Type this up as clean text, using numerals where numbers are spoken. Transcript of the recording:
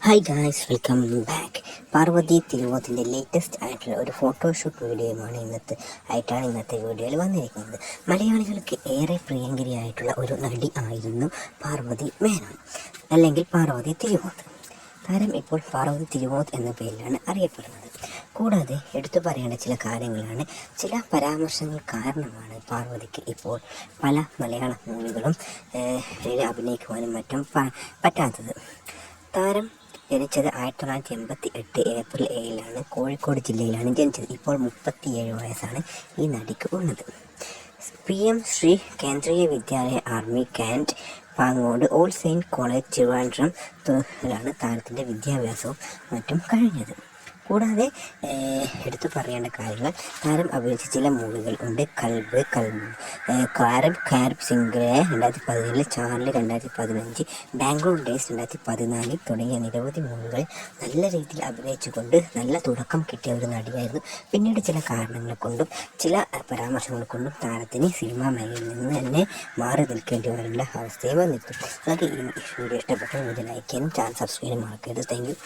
Hi guys, welcome back. Parvathy തിരുവോത്തിൻ്റെ latest ആയിട്ടുള്ള ഒരു ഫോട്ടോഷൂട്ട് വീഡിയോയുമാണ് ഇന്നത്തെ വീഡിയോയിൽ വന്നിരിക്കുന്നത്. മലയാളികൾക്ക് ഏറെ പ്രിയങ്കരിയായിട്ടുള്ള ഒരു നടി ആയിരുന്നു പാർവതി മേനോൻ, അല്ലെങ്കിൽ പാർവതി തിരുവോത്ത്. താരം ഇപ്പോൾ പാർവതി തിരുവോത്ത് എന്ന പേരിലാണ് അറിയപ്പെടുന്നത്. കൂടാതെ എടുത്തു പറയേണ്ട ചില കാര്യങ്ങളാണ്, ചില പരാമർശങ്ങൾ കാരണമാണ് പാർവതിക്ക് ഇപ്പോൾ പല മലയാള മൂവികളും അഭിനയിക്കുവാനും മറ്റും പറ്റാത്തത്. താരം ജനിച്ചത് 1988 ഏപ്രിൽ 7 കോഴിക്കോട് ജില്ലയിലാണ് ജനിച്ചത്. ഇപ്പോൾ 37 വയസ്സാണ് ഈ നടിക്ക് ഉള്ളത്. PM Shri Kendriya Vidyalaya army cantt Pangode all saint college ട്രിവാൻഡ്രത്തിലാണ് താരത്തിൻ്റെ വിദ്യാഭ്യാസവും മറ്റും കഴിഞ്ഞത്. കൂടാതെ എടുത്തു പറയേണ്ട കാര്യങ്ങൾ, താരം അഭിനയിച്ച ചില മൂവികൾ ഉണ്ട്. കാരബ് സിംഗറെ 2017, ചാർലി 2015, ബാംഗ്ലൂർ ഡേയ്സ് 2014 തുടങ്ങിയ നിരവധി മൂവികൾ നല്ല രീതിയിൽ അഭിനയിച്ചുകൊണ്ട് നല്ല തുടക്കം കിട്ടിയ ഒരു നടിയായിരുന്നു. പിന്നീട് ചില കാരണങ്ങൾ കൊണ്ടും ചില പരാമർശങ്ങൾ കൊണ്ടും താരത്തിന് സിനിമാ മേഖലയിൽ നിന്ന് തന്നെ മാറി നിൽക്കേണ്ടി വരേണ്ട അവസ്ഥയെ വന്നിരുന്നു. നിങ്ങൾക്ക് ഈ വീഡിയോ ഇഷ്ടപ്പെട്ടു ലൈക്ക് ചെയ്യാനും ചാനൽ സബ്സ്ക്രൈബ് ചെയ്യാനും മറക്കരുത്. Thank you.